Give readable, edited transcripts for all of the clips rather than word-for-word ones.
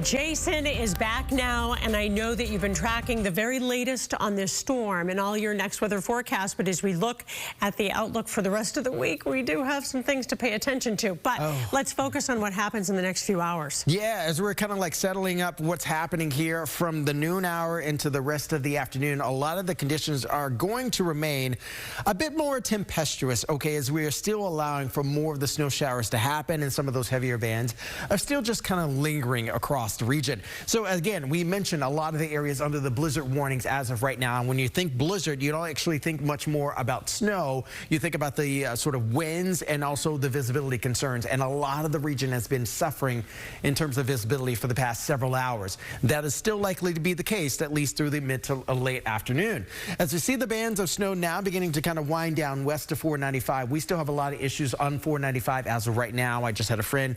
Jason is back now, and I know that you've been tracking the very latest on this storm and all your next weather forecast. But as we look at the outlook for the rest of the week, we do have some things to pay attention to. But let's focus on what happens in the next few hours. Yeah, as we're kind of like settling up what's happening here from the noon hour into the rest of the afternoon, a lot of the conditions are going to remain a bit more tempestuous, okay, as we are still allowing for more of the snow showers to happen, and some of those heavier bands are still just kind of lingering across the region. So again, we mentioned a lot of the areas under the blizzard warnings as of right now. And when you think blizzard, you don't actually think much more about snow. You think about the sort of winds and also the visibility concerns. And a lot of the region has been suffering in terms of visibility for the past several hours. That is still likely to be the case, at least through the mid to late afternoon. As we see the bands of snow now beginning to kind of wind down west of 495, we still have a lot of issues on 495 as of right now. I just had a friend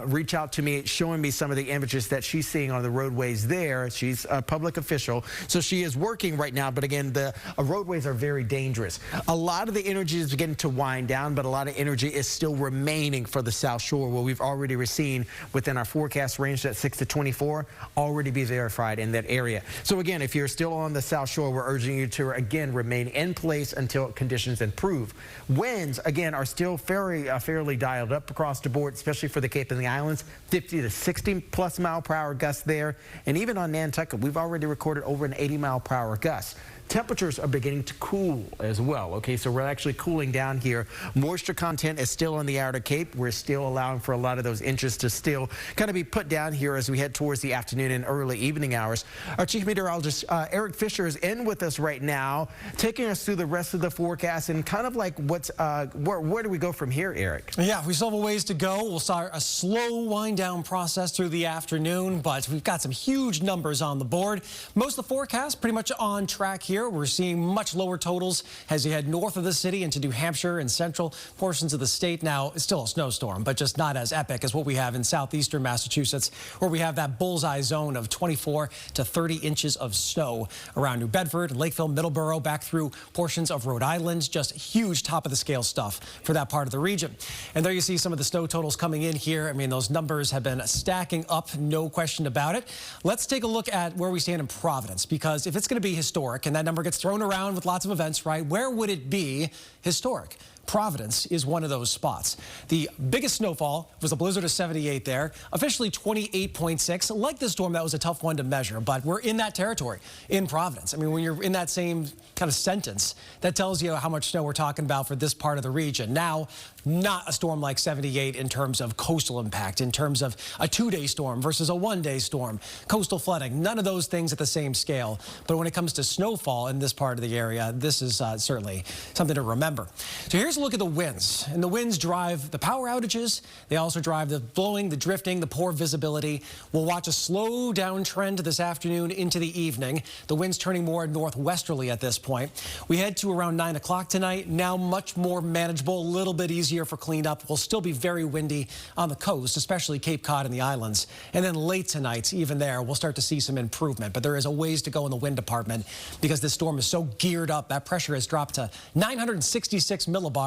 reach out to me showing me some of the images that she's seeing on the roadways there. She's a public official, so she is working right now. But again, the roadways are very dangerous. A lot of the energy is beginning to wind down, but a lot of energy is still remaining for the South Shore, where we've already seen within our forecast range that 6 to 24 already be verified in that area. So again, if you're still on the South Shore, we're urging you to again remain in place until conditions improve. Winds again are still fairly dialed up across the board, especially for the Cape and the Islands, 50 to 60 plus mile per hour gusts there. And even on Nantucket, we've already recorded over an 80 mile per hour gust. Temperatures are beginning to cool as well. Okay, so we're actually cooling down here. Moisture content is still on the outer Cape. We're still allowing for a lot of those inches to still kind of be put down here as we head towards the afternoon and early evening hours. Our chief meteorologist, Eric Fisher, is in with us right now, taking us through the rest of the forecast and kind of like what's, where do we go from here, Eric? Yeah, we still have a ways to go. We'll start a slow wind down process through the afternoon, but we've got some huge numbers on the board. Most of the forecast pretty much on track here. We're seeing much lower totals as you head north of the city into New Hampshire and central portions of the state. Now, it's still a snowstorm, but just not as epic as what we have in southeastern Massachusetts, where we have that bullseye zone of 24 to 30 inches of snow around New Bedford, Lakeville, Middleborough, back through portions of Rhode Island. Just huge top of the scale stuff for that part of the region. And there you see some of the snow totals coming in here. I mean, those numbers have been stacking up, no question about it. Let's take a look at where we stand in Providence, because if it's going to be historic, and that number gets thrown around with lots of events, right? Where would it be historic? Providence is one of those spots. The biggest snowfall was a blizzard of 78 there, officially 28.6. Like this storm, that was a tough one to measure, but we're in that territory in Providence. I mean, when you're in that same kind of sentence, that tells you how much snow we're talking about for this part of the region. Now, not a storm like 78 in terms of coastal impact, in terms of a 2-day storm versus a 1-day storm, coastal flooding, none of those things at the same scale. But when it comes to snowfall in this part of the area, this is certainly something to remember. So here's a look at the winds, and the winds drive the power outages. They also drive the blowing, the drifting, the poor visibility. We'll watch a slow down trend this afternoon into the evening. The winds turning more northwesterly at this point. We head to around 9 o'clock tonight. Now much more manageable, a little bit easier for cleanup. We'll still be very windy on the coast, especially Cape Cod and the islands. And then late tonight, even there, we'll start to see some improvement. But there is a ways to go in the wind department because this storm is so geared up. That pressure has dropped to 966 millibars.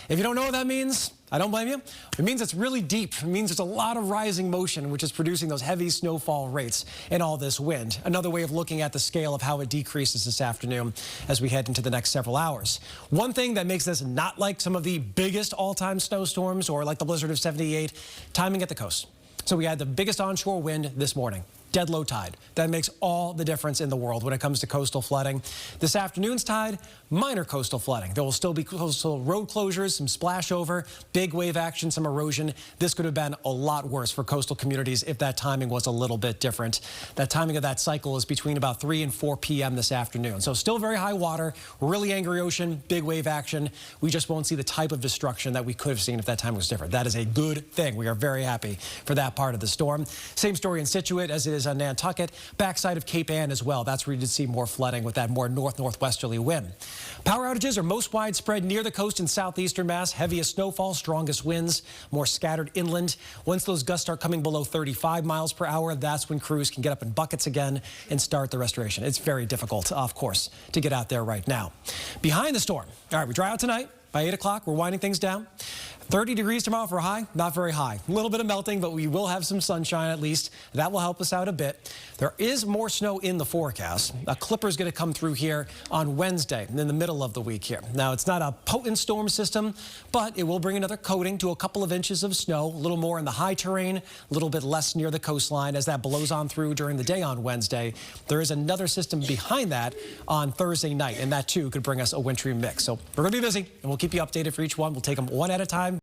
If you don't know what that means, I don't blame you. It means it's really deep. It means there's a lot of rising motion, which is producing those heavy snowfall rates and all this wind. Another way of looking at the scale of how it decreases this afternoon as we head into the next several hours. One thing that makes this not like some of the biggest all-time snowstorms or like the blizzard of 78, timing at the coast. So we had the biggest onshore wind this morning. Dead low tide. That makes all the difference in the world when it comes to coastal flooding. This afternoon's tide, minor coastal flooding. There will still be coastal road closures, some splash over, big wave action, some erosion. This could have been a lot worse for coastal communities if that timing was a little bit different. That timing of that cycle is between about 3 and 4 p.m. this afternoon. So still very high water, really angry ocean, big wave action. We just won't see the type of destruction that we could have seen if that time was different. That is a good thing. We are very happy for that part of the storm. Same story in Scituate as it is on Nantucket, backside of Cape Ann as well. That's where you did see more flooding with that more northwesterly wind. Power outages are most widespread near the coast in southeastern Mass. Heaviest snowfall, strongest winds, more scattered inland. Once those gusts start coming below 35 miles per hour, that's when crews can get up in buckets again and start the restoration. It's very difficult, of course, to get out there right now. Behind the storm, all right, we dry out tonight. by 8 o'clock, we're winding things down. 30 degrees tomorrow for a high, not very high. A little bit of melting, but we will have some sunshine at least. That will help us out a bit. There is more snow in the forecast. A clipper is going to come through here on Wednesday in the middle of the week here. Now, it's not a potent storm system, but it will bring another coating to a couple of inches of snow, a little more in the high terrain, a little bit less near the coastline as that blows on through during the day on Wednesday. There is another system behind that on Thursday night, and that too could bring us a wintry mix. So we're going to be busy, and we'll keep you updated for each one. We'll take them one at a time.